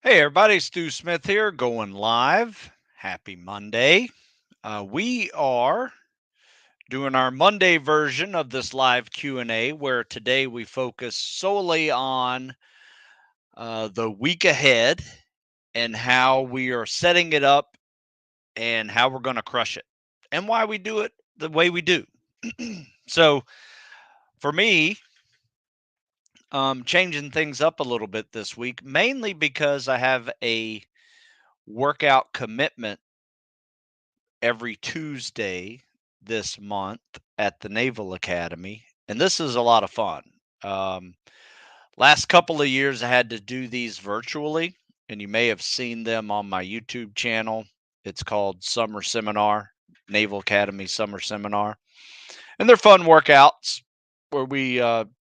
Hey everybody, Stu Smith here, going live. Happy Monday. We are doing our Monday version of this live Q&A where today we focus solely on the week ahead and how we are setting it up and how we're going to crush it and why we do it the way we do. So for me, changing things up a little bit this week, mainly because I have a workout commitment every Tuesday this month at the Naval Academy, and this is a lot of fun. Um, Last couple of years, I had to do these virtually, and you may have seen them on my YouTube channel. It's called Summer Seminar, Naval Academy Summer Seminar, and they're fun workouts where we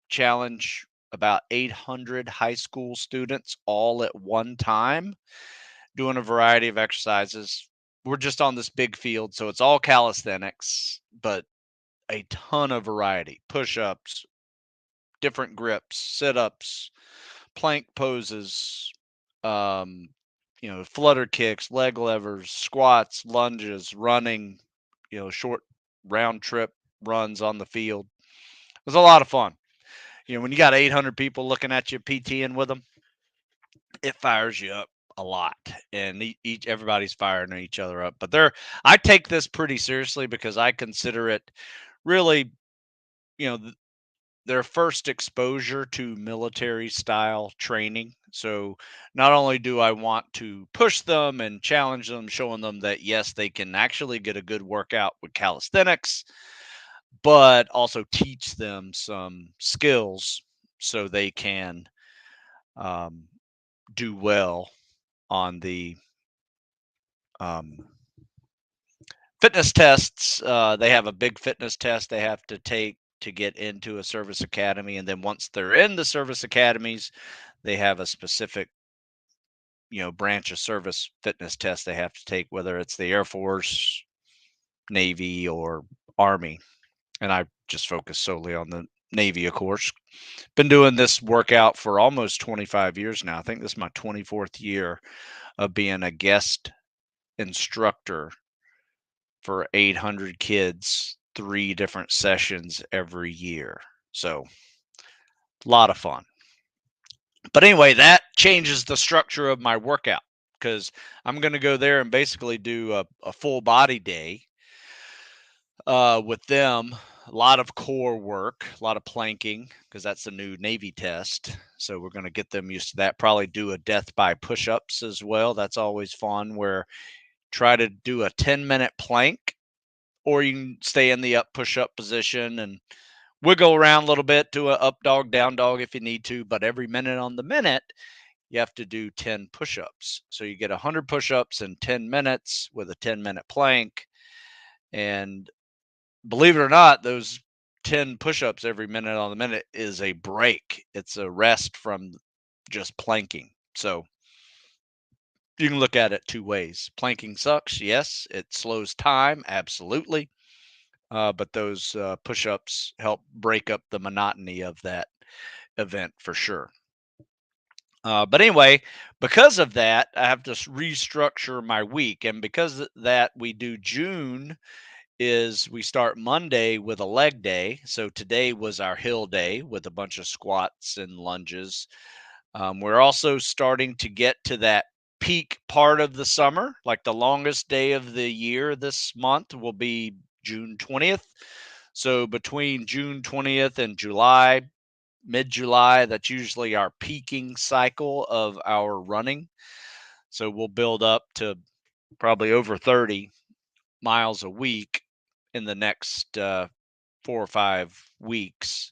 challenge about 800 high school students all at one time doing a variety of exercises. We're just on this big field, so it's all calisthenics, but a ton of variety. Push-ups, different grips, sit-ups, plank poses, um, flutter kicks, leg levers, squats, lunges, running, short round trip runs on the field. It was a lot of fun. When you got 800 people looking at you PTing with them, it fires you up a lot, and each everybody's firing each other up. But I take this pretty seriously because I consider it really, you know, th- their first exposure to military style training. So not only do I want to push them and challenge them, showing them that yes, they can actually get a good workout with calisthenics, but also teach them some skills so they can um, do well on the um, fitness tests. They have a big fitness test they have to take to get into a service academy, and then once they're in the service academies, they have a specific, branch of service fitness test they have to take, whether it's the Air Force, Navy, or Army. And I just focus solely on the Navy, of course. Been doing this workout for almost 25 years now. I think this is my 24th year of being a guest instructor for 800 kids, 3 different sessions every year. So, a lot of fun. But anyway, that changes the structure of my workout because I'm going to go there and basically do a full body day with them. A lot of core work, a lot of planking because that's the new Navy test. So we're going to get them used to that. Probably do a death by push ups as well. That's always fun where try to do a 10-minute plank, or you can stay in the up push up position and wiggle around a little bit, do a up dog, down dog if you need to. But every minute on the minute, you have to do 10 push ups. So you get 100 push ups in 10 minutes with a 10-minute plank. And believe it or not, those 10 push ups every minute on the minute is a break, it's a rest from just planking. So you can look at it two ways. Planking sucks. Yes. It slows time. Absolutely. But those push ups help break up the monotony of that event for sure. But anyway, because of that, I have to restructure my week. And because of that, we do June is we start Monday with a leg day. So today was our hill day with a bunch of squats and lunges. We're also starting to get to that peak part of the summer, like the longest day of the year this month will be June 20th. So between June 20th and mid July, that's usually our peaking cycle of our running. So we'll build up to probably over 30 miles a week in the next 4 or 5 weeks.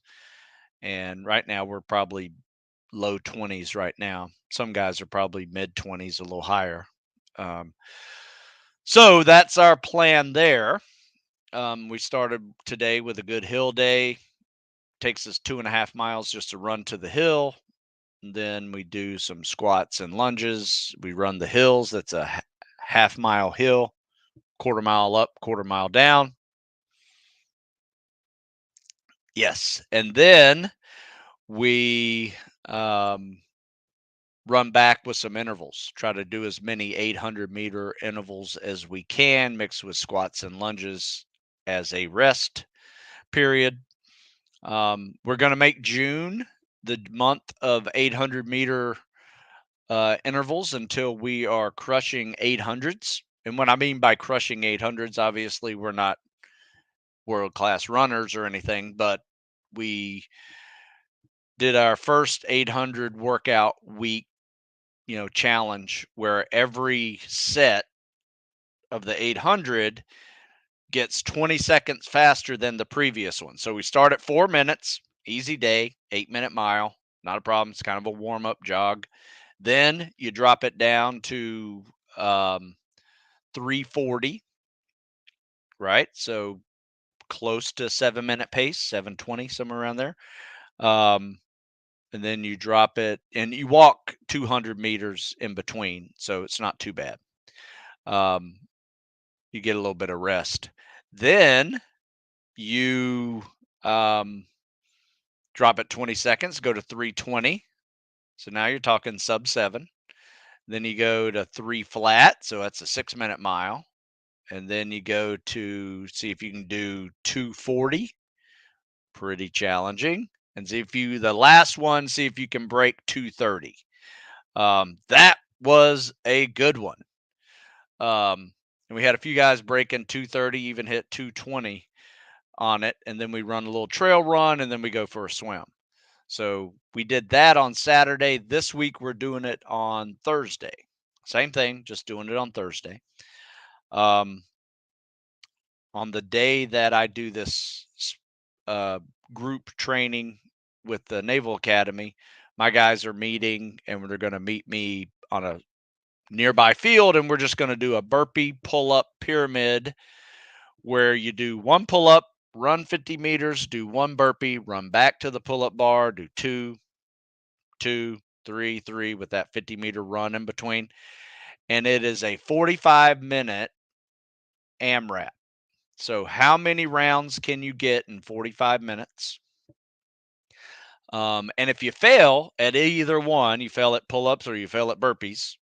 And right now, we're probably low 20s right now. Some guys are probably mid 20s, a little higher. Um, so that's our plan there. We started today with a good hill day. Takes us 2.5 miles just to run to the hill. And then we do some squats and lunges. We run the hills. That's a half-mile hill, quarter mile up, quarter mile down. Yes. And then we um, run back with some intervals. Try to do as many 800-meter intervals as we can, mixed with squats and lunges as a rest period. We're going to make June the month of 800-meter intervals until we are crushing 800s. And what I mean by crushing 800s, obviously, we're not world-class runners or anything, but we did our first 800 workout week, challenge where every set of the 800 gets 20 seconds faster than the previous one. So we start at 4 minutes, easy day, 8-minute mile, not a problem. It's kind of a warm up jog. Then you drop it down to 340, right? So close to 7-minute pace, 720, somewhere around there. And then you drop it and you walk 200 meters in between. So it's not too bad. You get a little bit of rest. Then you drop it 20 seconds, go to 320. So now you're talking sub 7. Then you go to 3 flat. So that's a 6-minute mile. And then you go to see if you can do 240. Pretty challenging. And see if the last one, see if you can break 230. That was a good one. And we had a few guys breaking 230, even hit 220 on it. And then we run a little trail run and then we go for a swim. So we did that on Saturday. This week we're doing it on Thursday. Same thing, just doing it on Thursday. On the day that I do this group training with the Naval Academy, my guys are meeting and they're going to meet me on a nearby field and we're just going to do a burpee pull-up pyramid where you do one pull-up, run 50 meters, do one burpee, run back to the pull-up bar, do 2, 2, 3, 3 with that 50-meter run in between. And it is a 45-minute AMRAP. So how many rounds can you get in 45 minutes? And if you fail at either one, you fail at pull-ups or you fail at burpees,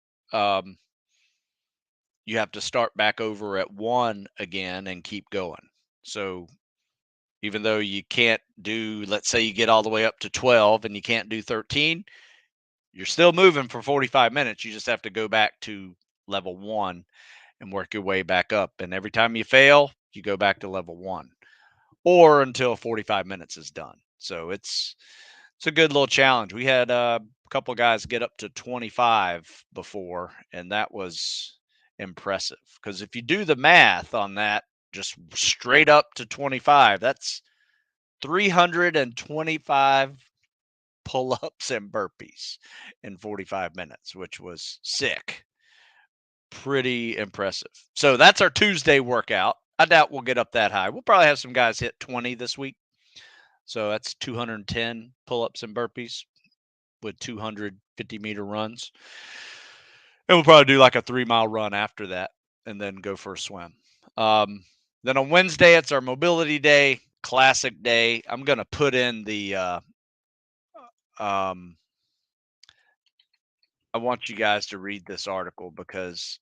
you have to start back over at 1 again and keep going. So even though you can't do, let's say you get all the way up to 12 and you can't do 13, you're still moving for 45 minutes. You just have to go back to level 1 and work your way back up. And every time you fail, you go back to level 1 or until 45 minutes is done. So it's a good little challenge. We had a couple guys get up to 25 before, and that was impressive. Because if you do the math on that, just straight up to 25, that's 325 pull-ups and burpees in 45 minutes, which was sick. Pretty impressive. So that's our Tuesday workout. I doubt we'll get up that high. We'll probably have some guys hit 20 this week. So that's 210 pull-ups and burpees with 250-meter runs. And we'll probably do like a 3-mile run after that and then go for a swim. Then on Wednesday, it's our mobility day, classic day. I'm going to put in the I want you guys to read this article because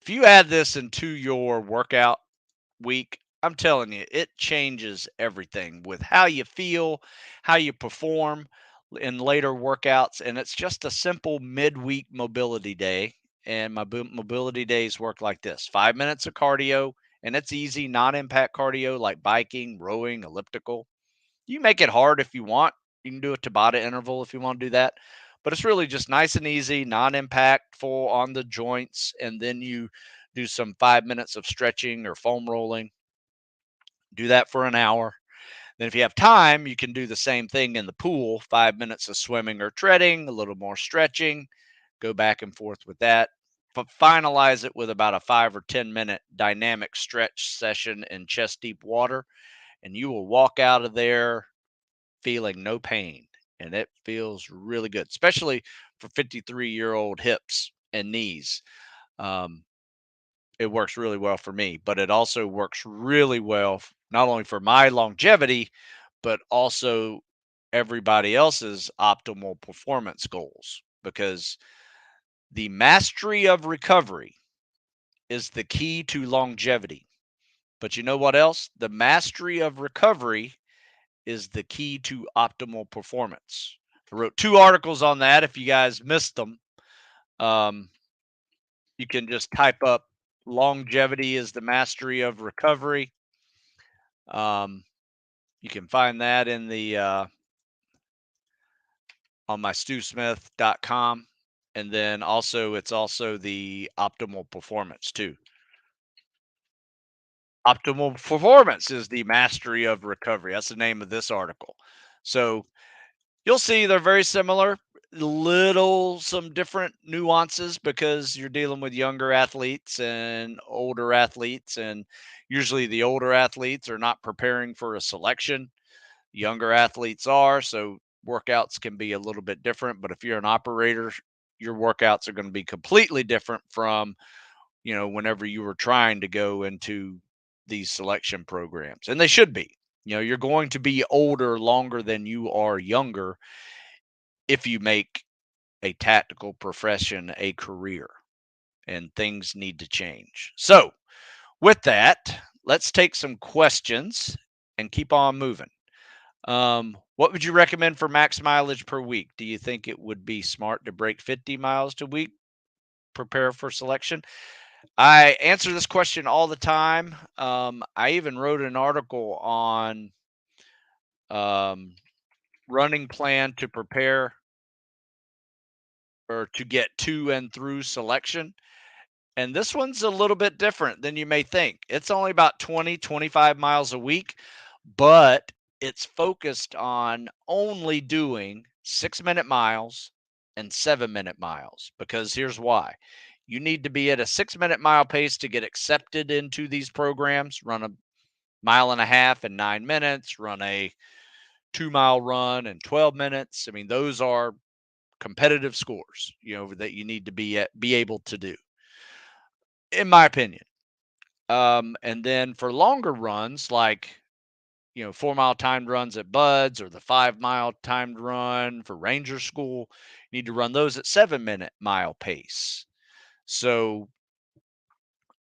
if you add this into your workout week, I'm telling you, it changes everything with how you feel, how you perform in later workouts. And it's just a simple midweek mobility day. And my mobility days work like this: 5 minutes of cardio, and it's easy, non impact cardio like biking, rowing, elliptical. You make it hard if you want. You can do a Tabata interval if you want to do that. But it's really just nice and easy, non impactful on the joints. And then you do some 5 minutes of stretching or foam rolling. Do that for an hour. Then, if you have time, you can do the same thing in the pool: 5 minutes of swimming or treading, a little more stretching, go back and forth with that. But finalize it with about a 5 or 10-minute dynamic stretch session in chest deep water. And you will walk out of there feeling no pain. And it feels really good, especially for 53-year-old hips and knees. It works really well for me, but it also works really well not only for my longevity, but also everybody else's optimal performance goals. because the mastery of recovery is the key to longevity. But you know what else? The mastery of recovery is the key to optimal performance. I wrote 2 articles on that. If you guys missed them, um, you can just type up longevity is the mastery of recovery. Um, you can find that in the on my stewsmith.com. And then also, it's also the optimal performance too. Optimal performance is the mastery of recovery. That's the name of this article. So you'll see they're very similar, some different nuances because you're dealing with younger athletes and older athletes. And usually the older athletes are not preparing for a selection. Younger athletes are. So workouts can be a little bit different. But if you're an operator, your workouts are going to be completely different from, whenever you were trying to go into these selection programs. And they should be. You're going to be older longer than you are younger if you make a tactical profession a career, and things need to change. So, with that, let's take some questions and keep on moving. What would you recommend for max mileage per week? Do you think it would be smart to break 50 miles a week, prepare for selection? I answer this question all the time. I even wrote an article on um, running plan to prepare or to get to and through selection. And this one's a little bit different than you may think. It's only about 20, 25 miles a week, but it's focused on only doing 6-minute miles and 7-minute miles. Because here's why: you need to be at a 6-minute mile pace to get accepted into these programs. Run a mile and a half in 9 minutes, run a 2-mile run in 12 minutes. I mean, those are competitive scores, that you need to be able to do, in my opinion. And then for longer runs, like 4-mile timed runs at Buds or the 5-mile timed run for Ranger School, you need to run those at 7-minute mile pace. So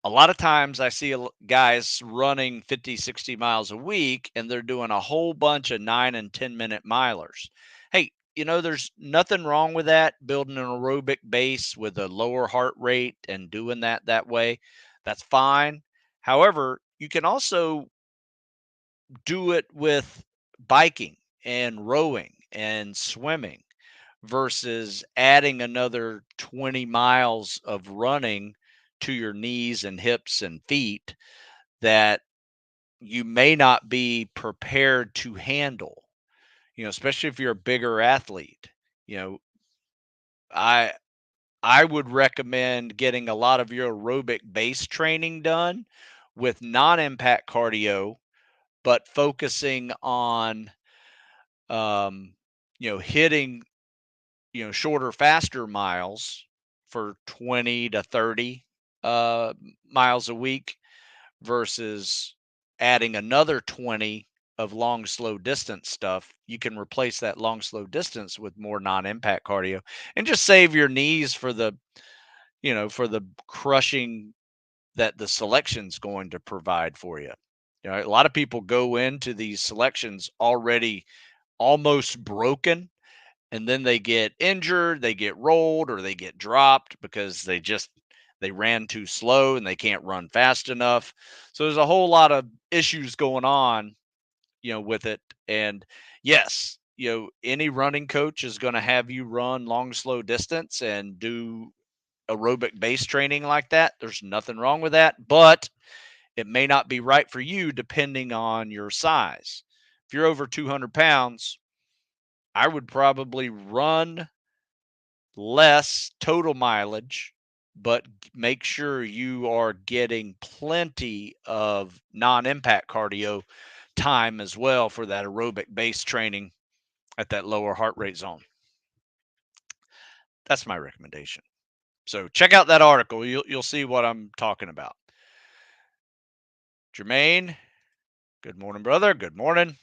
a lot of times I see guys running 50, 60 miles a week, and they're doing a whole bunch of 9 and 10-minute milers. Hey, there's nothing wrong with that, building an aerobic base with a lower heart rate and doing that way. That's fine. However, you can also do it with biking and rowing and swimming versus adding another 20 miles of running to your knees and hips and feet that you may not be prepared to handle, especially if you're a bigger athlete. You know, I I would recommend getting a lot of your aerobic base training done with non-impact cardio, but focusing on hitting, shorter, faster miles for 20 to 30 uh, miles a week versus adding another 20 of long, slow distance stuff. You can replace that long, slow distance with more non impact cardio and just save your knees for the crushing that the selection's going to provide for you. A lot of people go into these selections already almost broken, and then they get injured, they get rolled, or they get dropped because they ran too slow and they can't run fast enough. So there's a whole lot of issues going on, with it. And yes, any running coach is going to have you run long, slow distance and do aerobic base training like that. There's nothing wrong with that, but it may not be right for you depending on your size. If you're over 200 pounds, I would probably run less total mileage, but make sure you are getting plenty of non impact cardio time as well for that aerobic base training at that lower heart rate zone. That's my recommendation. So check out that article. You'll see what I'm talking about. Jermaine, good morning, brother. Good morning.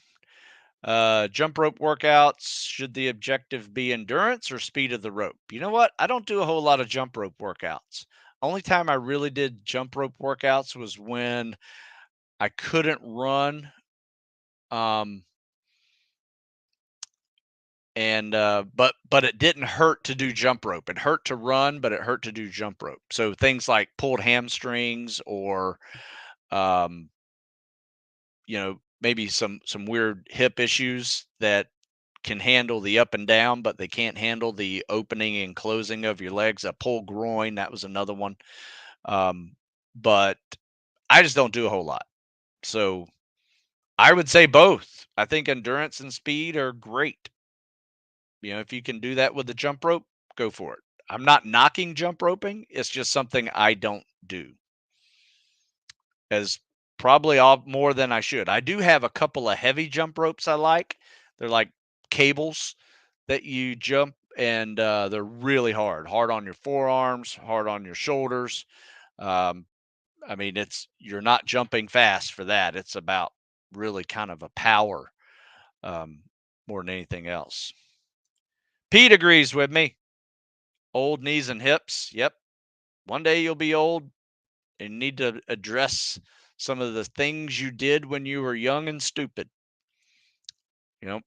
Jump rope workouts. Should the objective be endurance or speed of the rope? You know what? I don't do a whole lot of jump rope workouts. Only time I really did jump rope workouts was when I couldn't run. Um, and but it didn't hurt to do jump rope. It hurt to run, but it hurt to do jump rope. So things like pulled hamstrings or um, maybe some weird hip issues that can handle the up and down, but they can't handle the opening and closing of your legs. A pulled groin, that was another one. Um, but I just don't do a whole lot. So I would say both. I think endurance and speed are great. If you can do that with the jump rope, go for it. I'm not knocking jump roping. It's just something I don't do as probably all more than I should. I do have a couple of heavy jump ropes I like. They're like cables that you jump, and they're really hard on your forearms, hard on your shoulders. Um, I mean, you're not jumping fast for that. It's about really kind of a power um, more than anything else. Pete agrees with me. Old knees and hips. Yep. One day you'll be old and need to address some of the things you did when you were young and stupid. You know,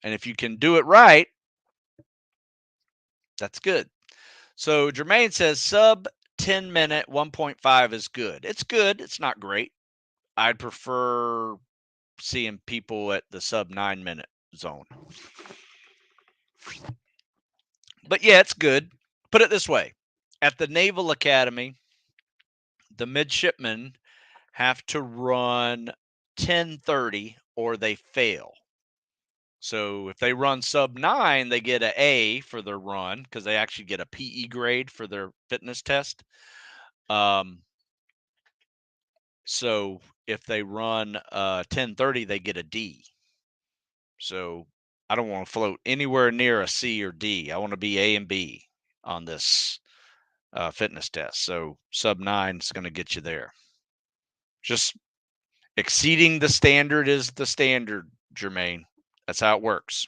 and if you can do it right, that's good. So Jermaine says sub 10-minute 1.5 is good. It's good. It's not great. I'd prefer seeing people at the sub 9-minute zone. But yeah, it's good. Put it this way. At the Naval Academy, the midshipmen have to run 10:30 or they fail. So if they run sub 9, they get an A for their run because they actually get a PE grade for their fitness test. So if they run 10:30, they get a D. So I don't want to float anywhere near a C or D. I want to be A and B on this fitness test. So sub 9 is going to get you there. Just exceeding the standard is the standard, Jermaine. That's how it works.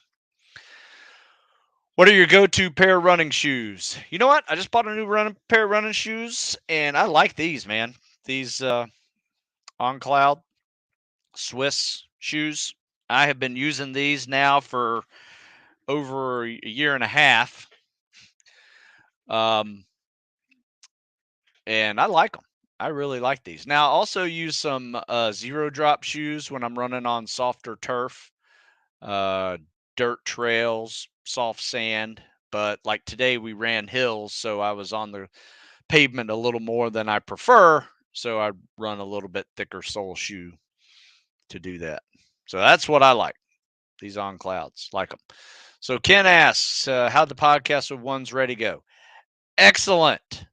What are your go-to pair of running shoes? You know what? I just bought a new pair of running shoes, and I like these, man. These On Cloud Swiss shoes. I have been using these now for over a year and a half. And I like them. I really like these. Now, I also use some zero drop shoes when I'm running on softer turf, uh, dirt trails, soft sand. But like today, we ran hills, so I was on the pavement a little more than I prefer. So I run a little bit thicker sole shoe to do that. So that's what I like. These On Clouds, like them. So Ken asks, how'd the podcast with One's Ready go? Excellent.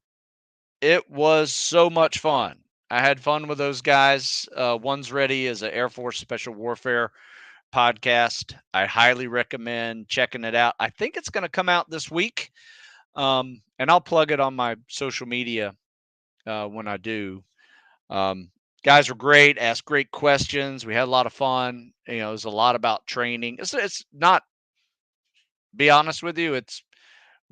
It was so much fun. I had fun with those guys. One's Ready is an Air Force Special Warfare podcast. I highly recommend checking it out. I think it's going to come out this week, and I'll plug it on my social media when I do. Guys were great, asked great questions. We had a lot of fun. It was a lot about training. It's not, be honest with you, it's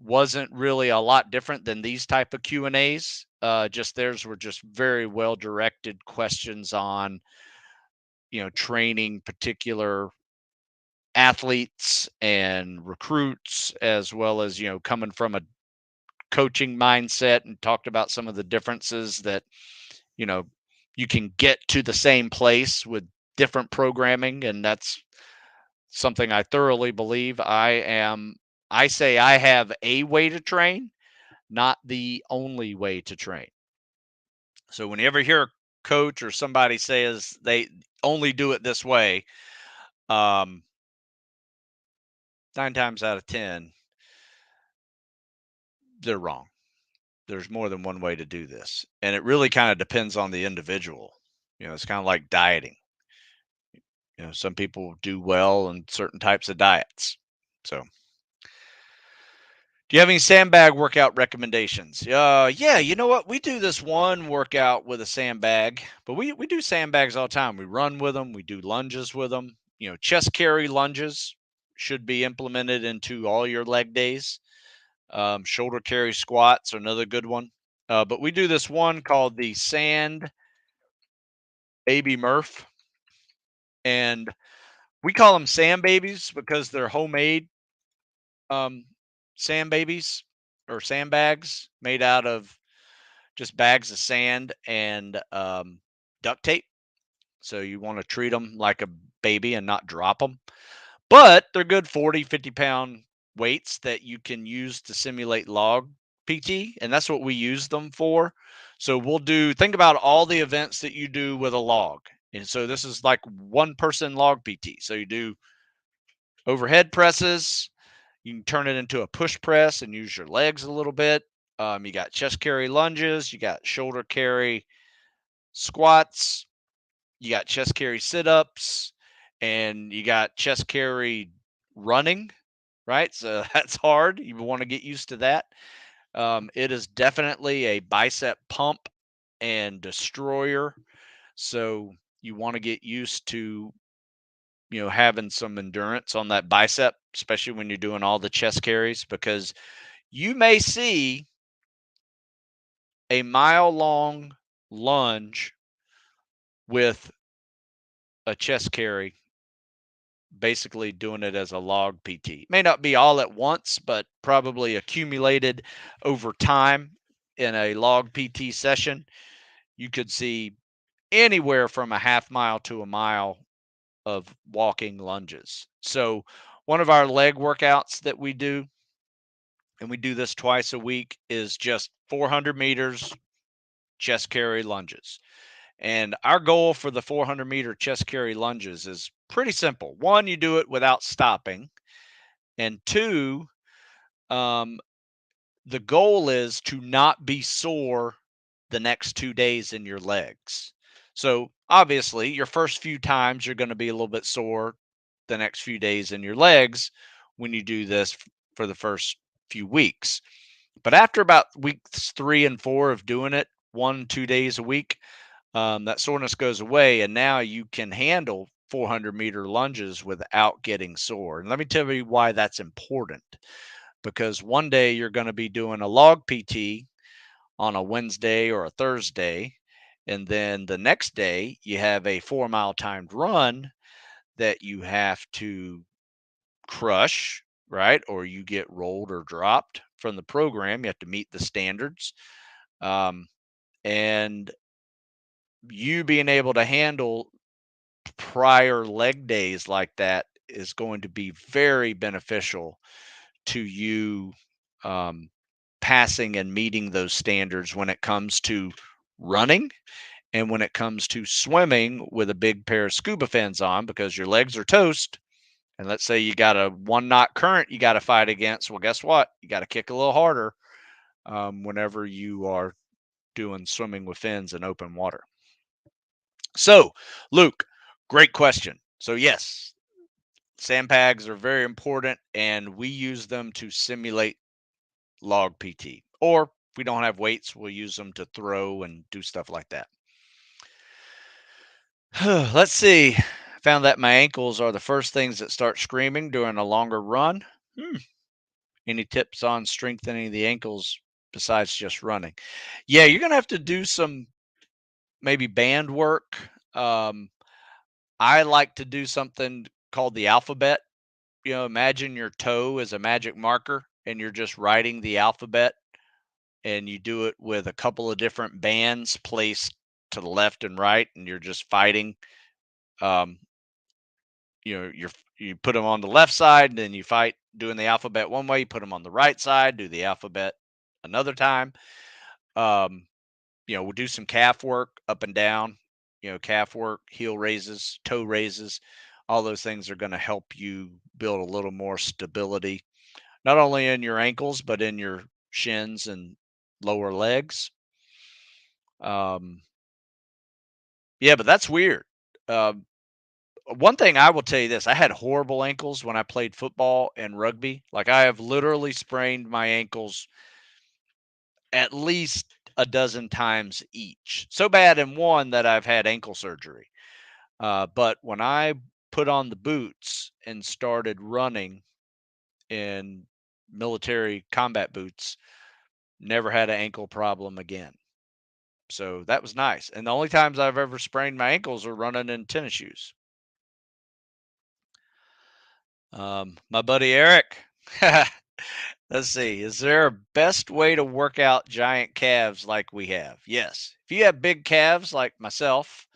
wasn't really a lot different than these type of Q&As. Just theirs were just very well directed questions on, training particular athletes and recruits, as well as, coming from a coaching mindset, and talked about some of the differences that, you know, you can get to the same place with different programming. And that's something I thoroughly believe. I say I have a way to train, not the only way to train. So when you ever hear a coach or somebody says they only do it this way, 9 times out of 10, they're wrong. There's more than one way to do this. And it really kind of depends on the individual. It's kind of like dieting. Some people do well on certain types of diets. So, do you have any sandbag workout recommendations? Yeah, you know what? We do this one workout with a sandbag, but we do sandbags all the time. We run with them. We do lunges with them. chest carry lunges should be implemented into all your leg days. Shoulder carry squats are another good one. But we do this one called the Sand Baby Murph, and we call them sand babies because they're homemade um, sand babies or sandbags made out of just bags of sand and duct tape. So you want to treat them like a baby and not drop them. But they're good 40, 50-pound weights that you can use to simulate log PT. And that's what we use them for. So think about all the events that you do with a log. And so this is like one person log PT. So you do overhead presses. You can turn it into a push press and use your legs a little bit. You got chest carry lunges. You got shoulder carry squats. You got chest carry sit ups. And you got chest carry running, right? So that's hard. You want to get used to that. It is definitely a bicep pump and destroyer. So you want to get used to having some endurance on that bicep, especially when you're doing all the chest carries, because you may see a mile long lunge with a chest carry, basically doing it as a log PT. May not be all at once, but probably accumulated over time in a log PT session. You could see anywhere from a half mile to a mile of walking lunges. So, one of our leg workouts that we do, and we do this twice a week, is just 400 meters chest carry lunges. And our goal for the 400-meter chest carry lunges is pretty simple. One, you do it without stopping. And two, um, the goal is to not be sore the next 2 days in your legs. So obviously, your first few times, you're going to be a little bit sore the next few days in your legs when you do this for the first few weeks. But after about weeks 3 and 4 of doing it 1-2 days a week, that soreness goes away, and now you can handle 400-meter lunges without getting sore. And let me tell you why that's important. Because one day you're going to be doing a log PT on a Wednesday or a Thursday, and then the next day you have a 4-mile timed run that you have to crush, right? Or you get rolled or dropped from the program. You have to meet the standards. Um, and you being able to handle prior leg days like that is going to be very beneficial to you um, passing and meeting those standards when it comes to running and when it comes to swimming with a big pair of scuba fins on, because your legs are toast. And let's say you got a 1 knot current you got to fight against. Well, guess what? You got to kick a little harder whenever you are doing swimming with fins in open water. So, Luke, great question. So, yes, sandbags are very important, and we use them to simulate log PT. Or if we don't have weights, we'll use them to throw and do stuff like that. Let's see. Found that my ankles are the first things that start screaming during a longer run. Any tips on strengthening the ankles besides just running? Yeah, you're going to have to do some maybe band work. Um, I like to do something called the alphabet. Imagine your toe as a magic marker and you're just writing the alphabet, and you do it with a couple of different bands placed to the left and right, and you're just fighting. Um, you put them on the left side, and then you fight doing the alphabet one way. You put them on the right side, do the alphabet another time. Um, we'll do some calf work up and down. Calf work, heel raises, toe raises. All those things are going to help you build a little more stability, not only in your ankles but in your shins and lower legs. Um, yeah, but that's weird. Um, One thing I will tell you this, I had horrible ankles when I played football and rugby. Like, I have literally sprained my ankles at least a dozen times each. So bad in one that I've had ankle surgery. But when I put on the boots and started running in military combat boots, never had an ankle problem again. So that was nice. And the only times I've ever sprained my ankles are running in tennis shoes. My buddy Eric, let's see, is there a best way to work out giant calves like we have? Yes. If you have big calves like myself,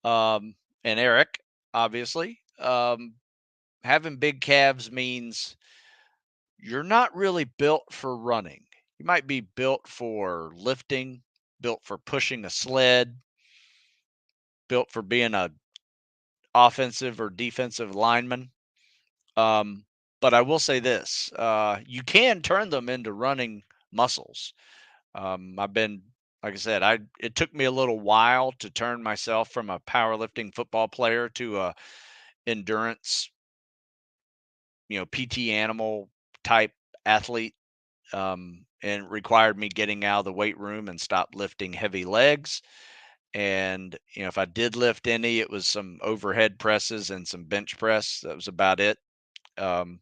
um, and Eric, obviously, having big calves means you're not really built for running. You might be built for lifting, built for pushing a sled, built for being a offensive or defensive lineman. Um, but I will say this: you can turn them into running muscles. I've been, like I said, I it took me a little while to turn myself from a powerlifting football player to a endurance, PT animal type athlete. And required me getting out of the weight room and stop lifting heavy legs. And if I did lift any, it was some overhead presses and some bench press. That was about it. Um,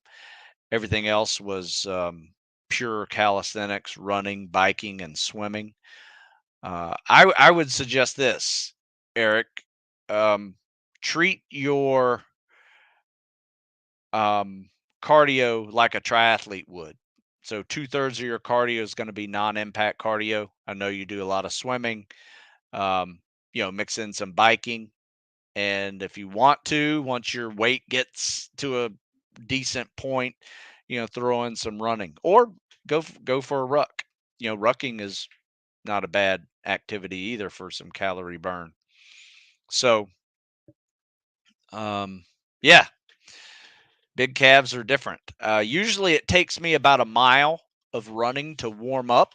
Everything else was pure calisthenics, running, biking, and swimming. I would suggest this, Eric. Um, Treat your um, cardio like a triathlete would. So 2/3 of your cardio is going to be non-impact cardio. I know you do a lot of swimming. Um, mix in some biking, and if you want to, once your weight gets to a decent point, throw in some running or go for a ruck. Rucking is not a bad activity either for some calorie burn. So, yeah, big calves are different. Usually, it takes me about a mile of running to warm up,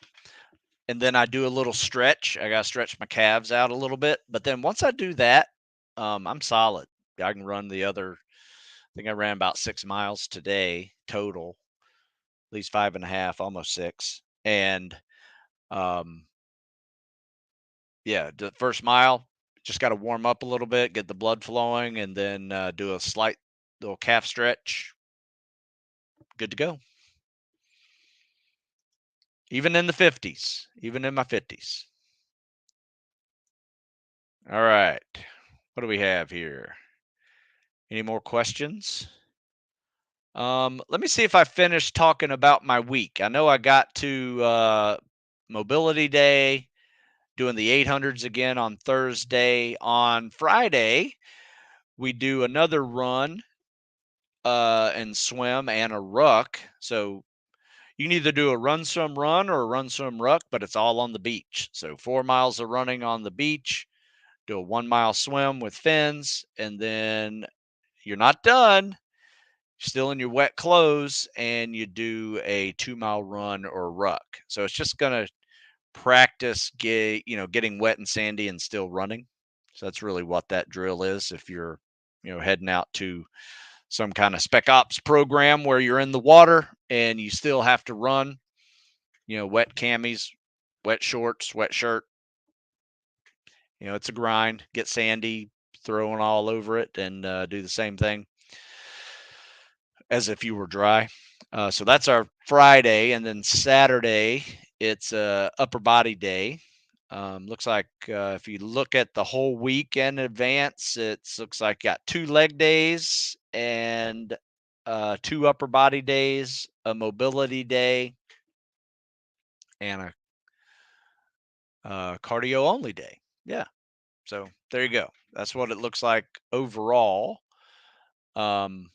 and then I do a little stretch. I got to stretch my calves out a little bit. But then once I do that, I'm solid. I can run the other. I think I ran about 6 miles today total, at least 5.5, almost 6. And um, yeah, the first mile, just got to warm up a little bit, get the blood flowing, and then do a slight little calf stretch. Good to go. Even in the 50s, even in my 50s. All right. What do we have here? Any more questions? Let me see if I finished talking about my week. I know I got to Mobility Day, doing the 800s again on Thursday. On Friday, we do another run and swim and a ruck. So you can either do a run, swim, run or a run, swim, ruck, but it's all on the beach. So 4 miles of running on the beach, do a 1 mile swim with fins, and then you're not done. Still in your wet clothes, and you do a 2 mile run or ruck. So it's just going to practice getting wet and sandy and still running. So that's really what that drill is. If you're heading out to some kind of spec ops program where you're in the water and you still have to run, wet camis, wet shorts, wet shirt, it's a grind. Get sandy, throwing all over it, and do the same thing as if you were dry. So that's our Friday, and then Saturday it's upper body day. Looks like if you look at the whole week in advance, it looks like got 2 leg days and 2 upper body days, a mobility day, and a cardio only day. Yeah. So there you go. That's what it looks like overall. Um,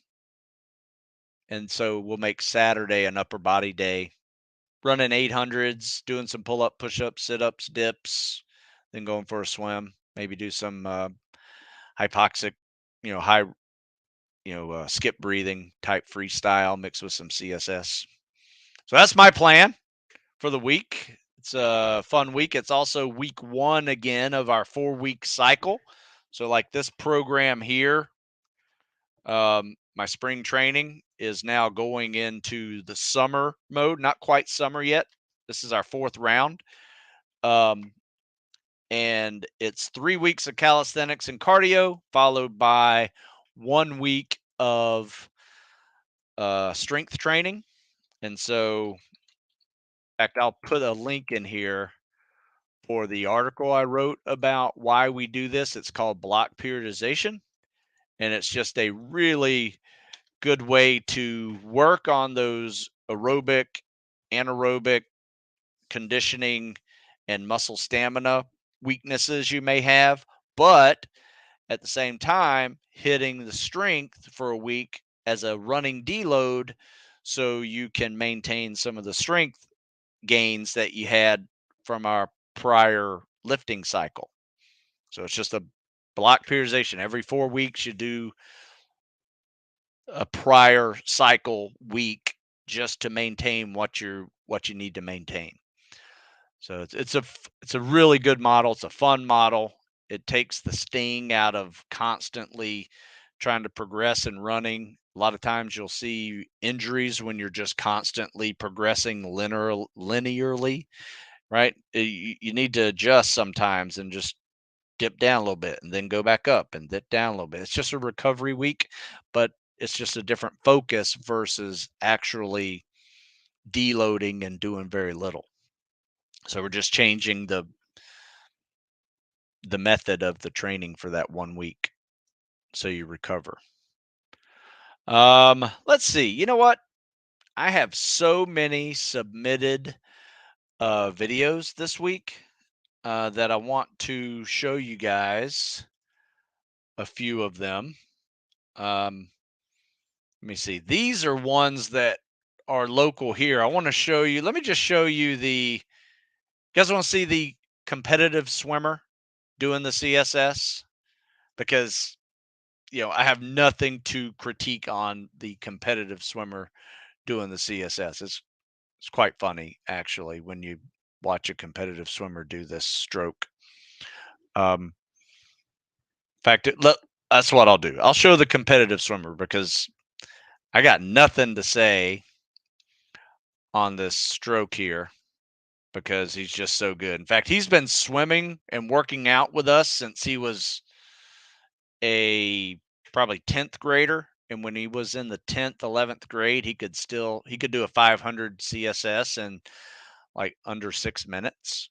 and so we'll make Saturday an upper body day, running 800s, doing some pull up, push ups, sit ups, dips, then going for a swim. Maybe do some hypoxic, high, skip breathing type freestyle mixed with some CSS. So that's my plan for the week. It's a fun week. It's also week 1 again of our 4-week cycle. So, like this program here, my spring training is now going into the summer mode. Not quite summer yet. This is our 4th round. And it's 3 weeks of calisthenics and cardio, followed by 1 week of strength training. And so, in fact, I'll put a link in here for the article I wrote about why we do this. It's called block periodization, and it's just a really good way to work on those aerobic, anaerobic conditioning, and muscle stamina weaknesses you may have, but at the same time, hitting the strength for a week as a running deload so you can maintain some of the strength gains that you had from our prior lifting cycle. So it's just a block periodization. Every 4 weeks, you do a prior cycle week just to maintain what you need to maintain. So it's a really good model. It's a fun model. It takes the sting out of constantly trying to progress and running. A lot of times you'll see injuries when you're just constantly progressing linearly, right? You need to adjust sometimes and just dip down a little bit and then go back up and dip down a little bit. It's just a recovery week, but it's just a different focus versus actually deloading and doing very little. So we're just changing the method of the training for that 1 week so you recover. Let's see. You know what? I have so many submitted videos this week that I want to show you guys a few of them. Let me see. These are ones that are local here. I want to show you. Let me just show you you guys want to see the competitive swimmer doing the CSS? Because I have nothing to critique on the competitive swimmer doing the CSS. It's quite funny actually when you watch a competitive swimmer do this stroke. In fact, that's what I'll do. I'll show the competitive swimmer because I got nothing to say on this stroke here because he's just so good. In fact, he's been swimming and working out with us since he was a probably 10th grader. And when he was in the 10th, 11th grade, he could do a 500 CSS in like under 6 minutes.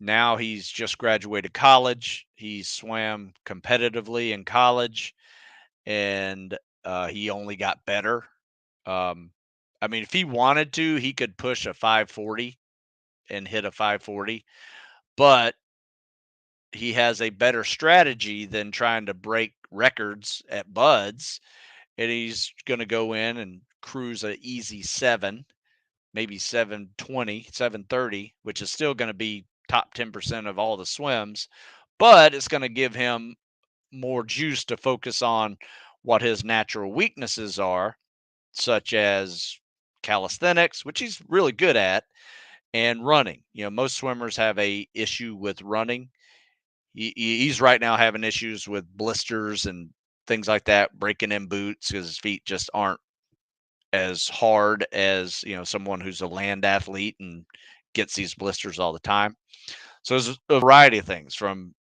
Now he's just graduated college. He swam competitively in college, and he only got better. I mean, if he wanted to, he could push a 540 and hit a 540, but he has a better strategy than trying to break records at buds, and he's going to go in and cruise an easy 7, maybe 720, 730, which is still going to be top 10% of all the swims, but it's going to give him more juice to focus on what his natural weaknesses are, such as calisthenics, which he's really good at, and running. Most swimmers have a issue with running. He's right now having issues with blisters and things like that, breaking in boots because his feet just aren't as hard as someone who's a land athlete and gets these blisters all the time. So there's a variety of things from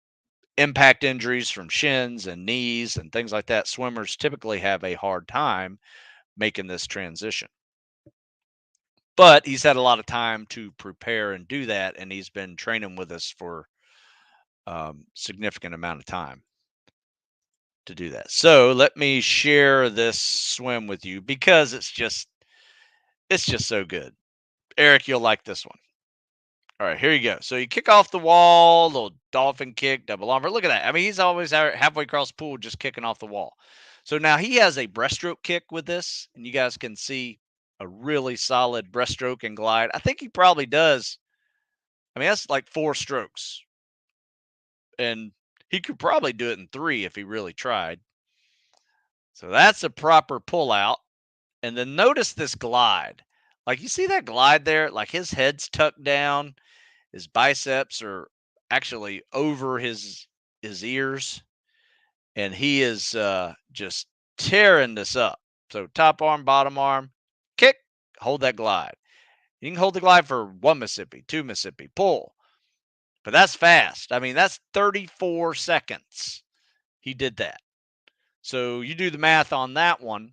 impact injuries from shins and knees and things like that. Swimmers typically have a hard time making this transition. But he's had a lot of time to prepare and do that, and he's been training with us for significant amount of time to do that. So let me share this swim with you because it's just so good. Eric, you'll like this one. All right, here you go. So you kick off the wall, little dolphin kick, double arm. Look at that. I mean, he's always halfway across the pool just kicking off the wall. So now he has a breaststroke kick with this, and you guys can see a really solid breaststroke and glide. I think he probably does. I mean, that's like 4 strokes, and he could probably do it in 3 if he really tried. So that's a proper pullout. And then notice this glide. Like you see that glide there? Like his head's tucked down, his biceps are actually over his ears, and he is just tearing this up. So top arm, bottom arm, kick, hold that glide. You can hold the glide for 1 Mississippi, 2 Mississippi, pull. But that's fast. I mean, that's 34 seconds. He did that. So you do the math on that one.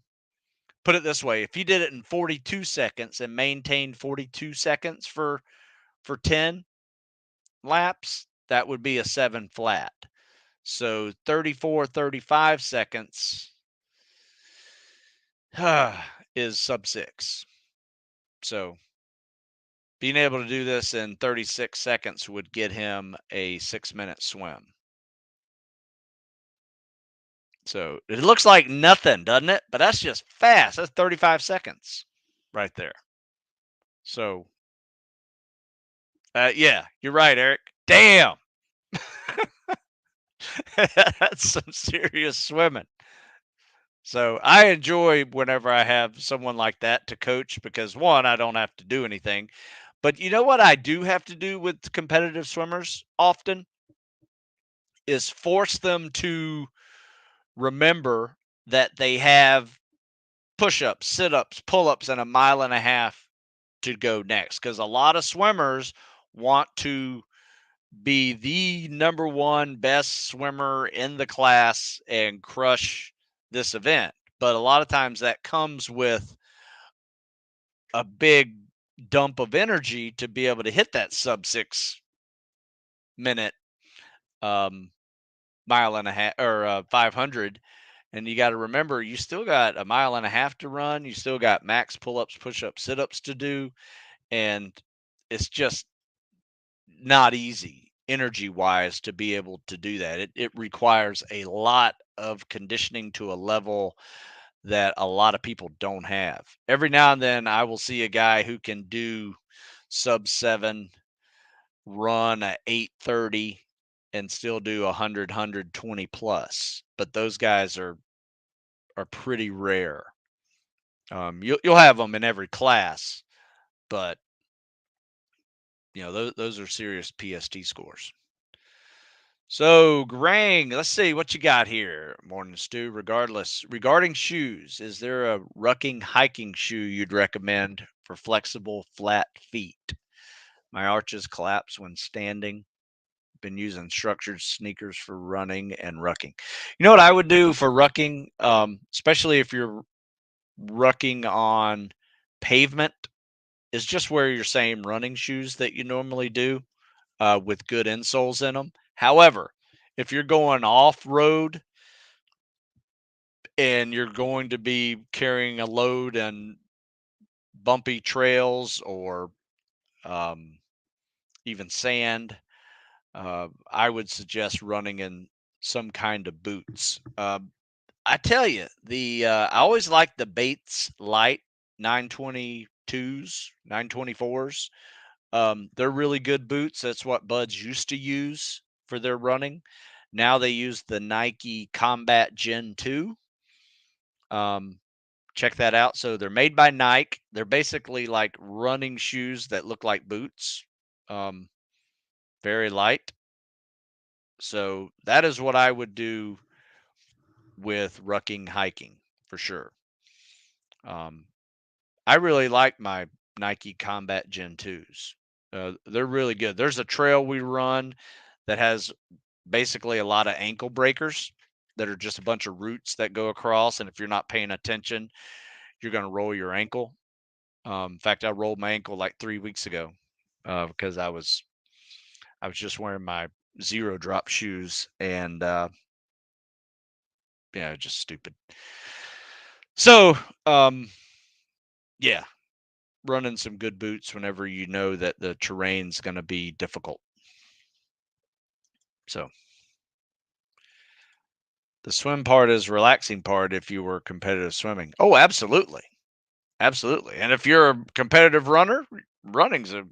Put it this way, if you did it in 42 seconds and maintained 42 seconds for 10 laps, that would be a 7 flat. So 34, 35 seconds is sub 6. So being able to do this in 36 seconds would get him a 6-minute swim. So it looks like nothing, doesn't it? But that's just fast. That's 35 seconds right there. So, yeah, you're right, Eric. Damn. That's some serious swimming. So I enjoy whenever I have someone like that to coach because one, I don't have to do anything. But you know what I do have to do with competitive swimmers often is force them to remember that they have push-ups, sit-ups, pull-ups, and a mile and a half to go next. Because a lot of swimmers want to be the number one best swimmer in the class and crush this event. But a lot of times that comes with a big dump of energy to be able to hit that sub 6 minute um, mile and a half or 500. And you got to remember, you still got a mile and a half to run. You still got max pull ups, push ups, sit ups to do. And it's just not easy energy wise to be able to do that. It requires a lot of conditioning to a level that a lot of people don't have. Every now and then I will see a guy who can do sub 7, run at 8:30 and still do 120 plus. But those guys are pretty rare. You'll have them in every class, but those are serious PST scores. So, Grang, let's see what you got here. Morning, Stu. Regarding shoes, is there a rucking hiking shoe you'd recommend for flexible, flat feet? My arches collapse when standing. Been using structured sneakers for running and rucking. You know what I would do for rucking, especially if you're rucking on pavement, is just wear your same running shoes that you normally do with good insoles in them. However, if you're going off road and you're going to be carrying a load and bumpy trails or um, even sand, I would suggest running in some kind of boots. I tell you, I always like the Bates Light 922s, 924s. They're really good boots. That's what Buds used to use for their running. Now they use the Nike Combat Gen 2. Um, check that out. So they're made by Nike. They're basically like running shoes that look like boots. Um, very light. So that is what I would do with rucking hiking for sure. Um, I really like my Nike Combat Gen 2s. They're really good. There's a trail we run that has basically a lot of ankle breakers that are just a bunch of roots that go across. And if you're not paying attention, you're going to roll your ankle. In fact, I rolled my ankle like 3 weeks ago because I was just wearing my zero drop shoes and yeah, just stupid. So yeah, running some good boots whenever you know that the terrain's going to be difficult. So the swim part is relaxing part if you were competitive swimming. Oh, absolutely. Absolutely. And if you're a competitive runner, running's a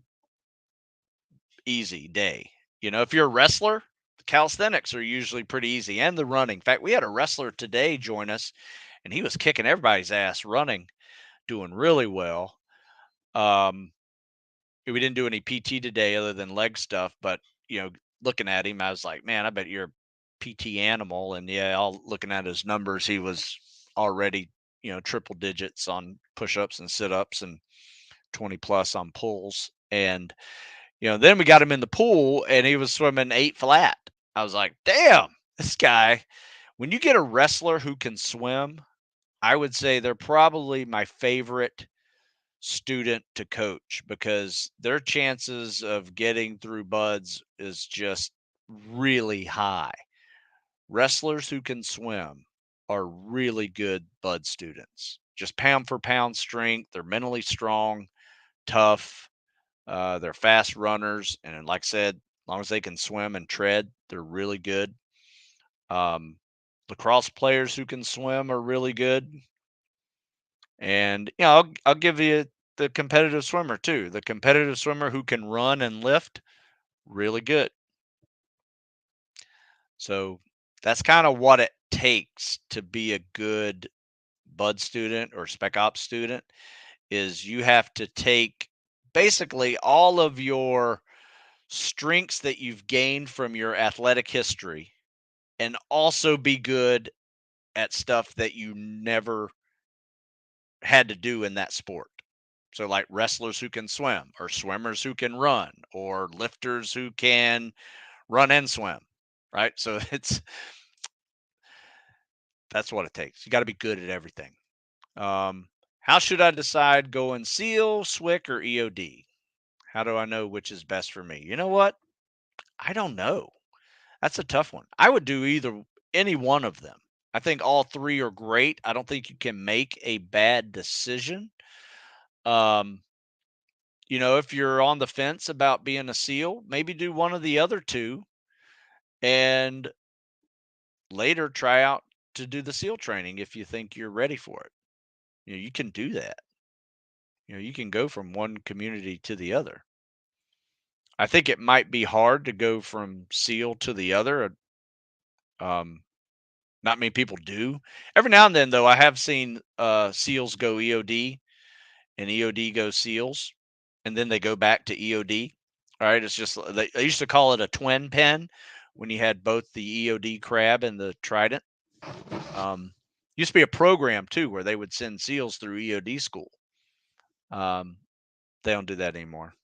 easy day. If you're a wrestler, calisthenics are usually pretty easy and the running. In fact, we had a wrestler today join us and he was kicking everybody's ass running, doing really well. We didn't do any PT today other than leg stuff, but looking at him, I was like, man, I bet you're a PT animal. And yeah, all looking at his numbers, he was already, triple digits on push-ups and sit-ups and 20 plus on pulls. And, then we got him in the pool and he was swimming 8 flat. I was like, damn, this guy. When you get a wrestler who can swim, I would say they're probably my favorite student to coach because their chances of getting through buds is just really high. Wrestlers who can swim are really good bud students. Just pound for pound strength. They're mentally strong, tough. They're fast runners. And like I said, as long as they can swim and tread, they're really good. Um, Lacrosse players who can swim are really good. And I'll give you the competitive swimmer too. The competitive swimmer who can run and lift, really good. So that's kind of what it takes to be a good bud student or spec ops student is you have to take basically all of your strengths that you've gained from your athletic history and also be good at stuff that you never had to do in that sport. So, like wrestlers who can swim, or swimmers who can run, or lifters who can run and swim, right? So that's what it takes. You got to be good at everything. How should I decide going SEAL, SWIC, or EOD? How do I know which is best for me? You know what? I don't know. That's a tough one. I would do any one of them. I think all three are great. I don't think you can make a bad decision. Um, if you're on the fence about being a SEAL, maybe do one of the other two and later try out to do the SEAL training if you think you're ready for it. You can do that. You can go from one community to the other. I think it might be hard to go from SEAL to the other. Um, Not many people do. Every now and then, though, I have seen SEALs go EOD and EOD go SEALs, and then they go back to EOD. All right, it's just they used to call it a twin pen when you had both the EOD crab and the trident. Used to be a program too where they would send SEALs through EOD school. Um, they don't do that anymore.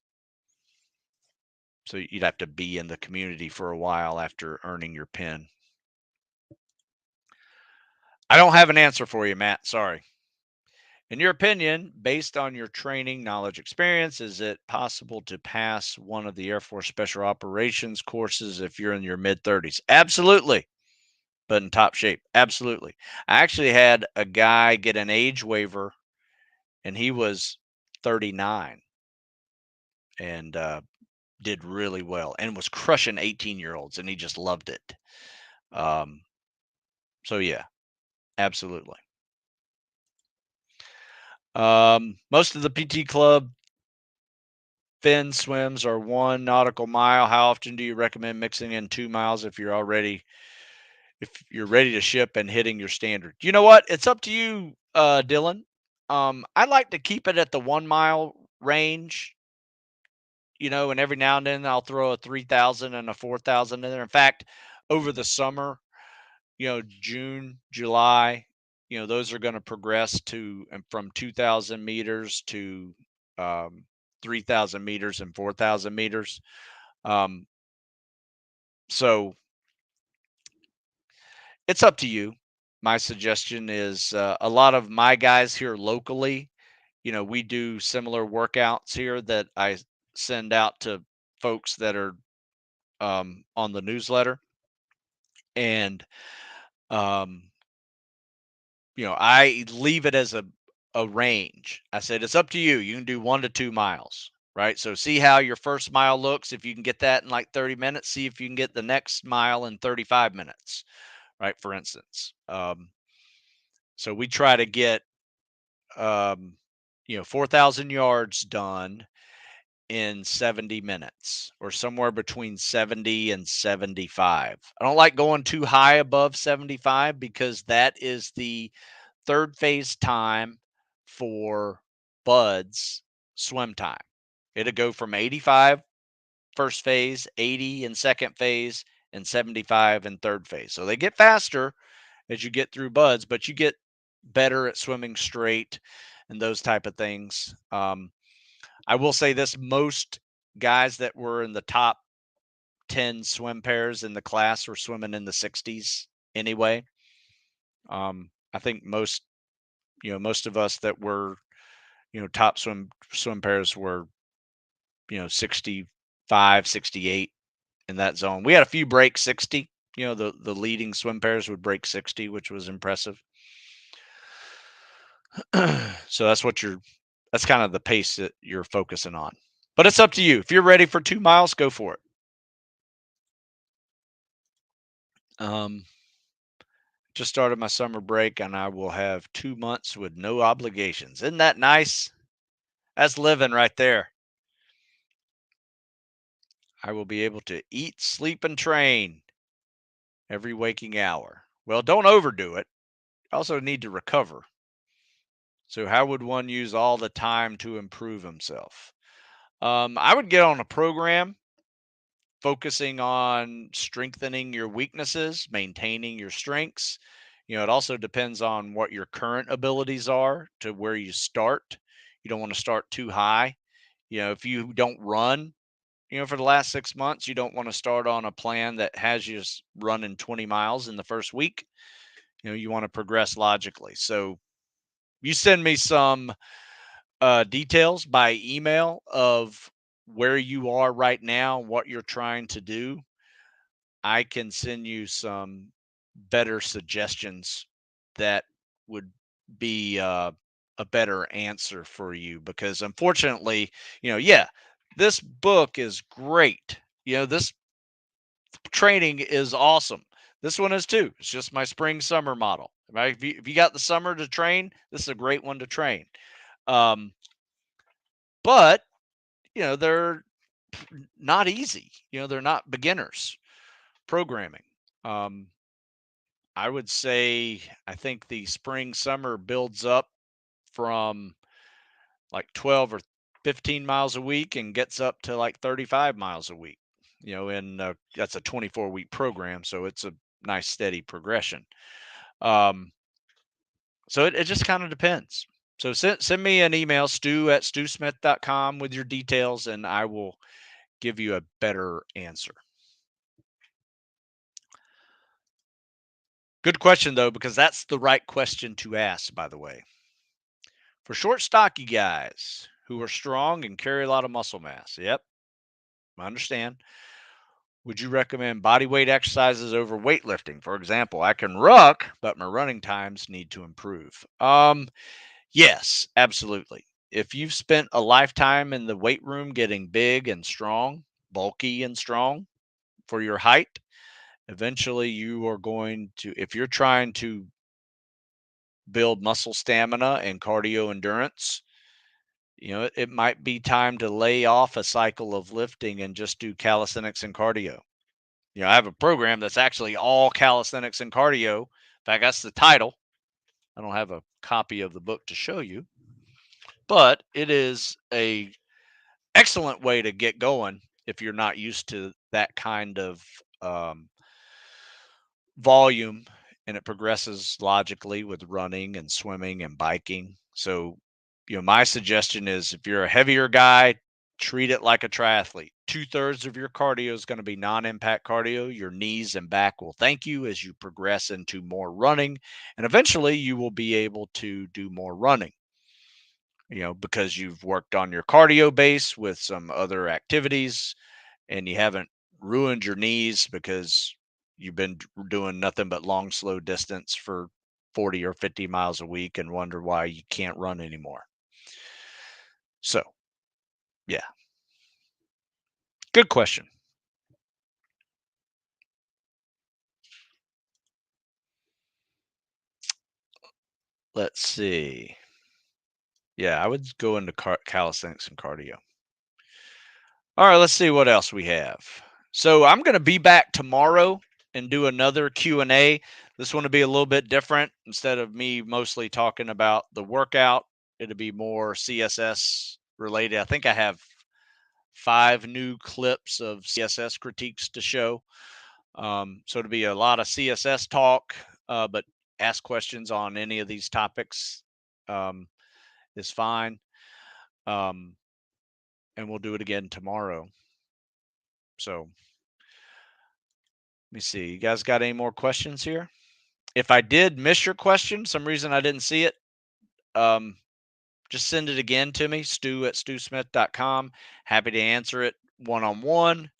So you'd have to be in the community for a while after earning your pin. I don't have an answer for you, Matt. Sorry. In your opinion, based on your training, knowledge, experience, is it possible to pass one of the Air Force Special Operations courses if you're in your mid 30s? Absolutely. But in top shape. Absolutely. I actually had a guy get an age waiver and he was 39 and did really well and was crushing 18-year-olds and he just loved it. Um, so, yeah, absolutely. Most of the PT Club fin swims are 1 nautical mile. How often do you recommend mixing in 2 miles if you're ready to ship and hitting your standard? You know what? It's up to you, Dylan. I like to keep it at the 1 mile range, and every now and then I'll throw a 3,000 and a 4,000 in there. In fact, over the summer, June, July, those are going to progress to from 2,000 meters to 3,000 meters and 4,000 meters. Um, so it's up to you. My suggestion is a lot of my guys here locally, we do similar workouts here that I send out to folks that are on the newsletter. And um, I leave it as a range. I said it's up to you. You can do 1 to 2 miles, right? So see how your first mile looks. If you can get that in like 30 minutes, see if you can get the next mile in 35 minutes, right? For instance. So we try to get 4,000 yards done in 70 minutes or somewhere between 70 and 75. I don't like going too high above 75 because that is the third phase time for buds swim time. It'll go from 85 first phase, 80 in second phase, and 75 in third phase. So they get faster as you get through buds, but you get better at swimming straight and those type of things. I will say this: most guys that were in the top 10 swim pairs in the class were swimming in the 60s anyway. I think most of us that were, top swim pairs were, 65, 68 in that zone. We had a few break 60. The leading swim pairs would break 60, which was impressive. So that's kind of the pace that you're focusing on. But it's up to you. If you're ready for 2 miles, go for it. Um, just started my summer break and I will have 2 months with no obligations. Isn't that nice? That's living right there. I will be able to eat, sleep, and train every waking hour. Well, don't overdo it. Also need to recover. So, how would one use all the time to improve himself? I would get on a program focusing on strengthening your weaknesses, maintaining your strengths. It also depends on what your current abilities are to where you start. You don't want to start too high. If you don't run, for the last 6 months, you don't want to start on a plan that has you running 20 miles in the first week. You want to progress logically. So you send me some details by email of where you are right now, what you're trying to do. I can send you some better suggestions that would be a better answer for you because unfortunately, yeah, this book is great. This training is awesome. This one is too. It's just my spring summer model. Right? If you got the summer to train, this is a great one to train. Um, but they're not easy. They're not beginners programming. Um, I would say I think the spring summer builds up from like 12 or 15 miles a week and gets up to like 35 miles a week. And that's a 24-week program, so it's a nice steady progression. Um, so it just kind of depends. So send me an email, stu@stewsmith.com with your details, and I will give you a better answer. Good question, though, because that's the right question to ask, by the way. For short, stocky guys who are strong and carry a lot of muscle mass. Yep, I understand. Would you recommend body weight exercises over weightlifting? For example, I can ruck, but my running times need to improve. Yes, absolutely. If you've spent a lifetime in the weight room getting big and strong, bulky and strong for your height, eventually you are going to, if you're trying to build muscle stamina and cardio endurance, it might be time to lay off a cycle of lifting and just do calisthenics and cardio. I have a program that's actually all calisthenics and cardio. In fact, that's the title. I don't have a copy of the book to show you, but it is a excellent way to get going if you're not used to that kind of um, volume, and it progresses logically with running and swimming and biking. So, my suggestion is if you're a heavier guy, treat it like a triathlete. 2/3 of your cardio is going to be non impact cardio. Your knees and back will thank you as you progress into more running. And eventually you will be able to do more running, because you've worked on your cardio base with some other activities and you haven't ruined your knees because you've been doing nothing but long, slow distance for 40 or 50 miles a week and wonder why you can't run anymore. So, yeah, good question. Let's see. Yeah, I would go into calisthenics and cardio. All right, let's see what else we have. So I'm going to be back tomorrow and do another Q&A. This one will be a little bit different. Instead of me mostly talking about the workout, it'll be more CSS related. I think I have 5 new clips of CSS critiques to show. So it'll be a lot of CSS talk, but ask questions on any of these topics um, is fine. Um, and we'll do it again tomorrow. So let me see. You guys got any more questions here? If I did miss your question, some reason I didn't see it, just send it again to me, stu@stewsmith.com. Happy to answer it one-on-one,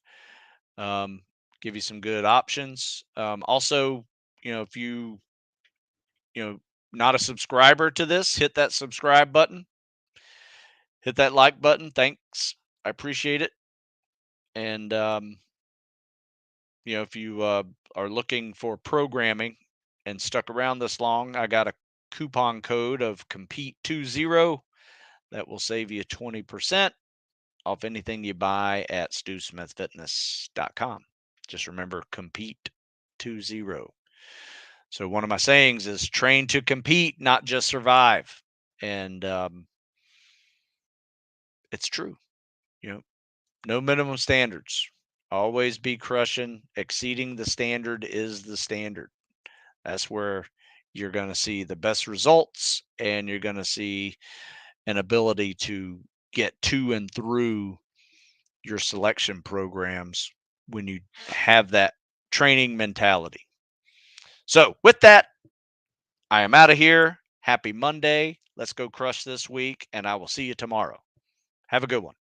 um, give you some good options. Also, if not a subscriber to this, hit that subscribe button, hit that like button. Thanks. I appreciate it. And, if you are looking for programming and stuck around this long, I got a coupon code of compete20 that will save you 20% off anything you buy at stewsmithfitness.com. Just remember compete20. So one of my sayings is train to compete, not just survive. And it's true. You know, no minimum standards. Always be crushing. Exceeding the standard is the standard. That's where you're going to see the best results, and you're going to see an ability to get to and through your selection programs when you have that training mentality. So, with that, I am out of here. Happy Monday. Let's go crush this week, and I will see you tomorrow. Have a good one.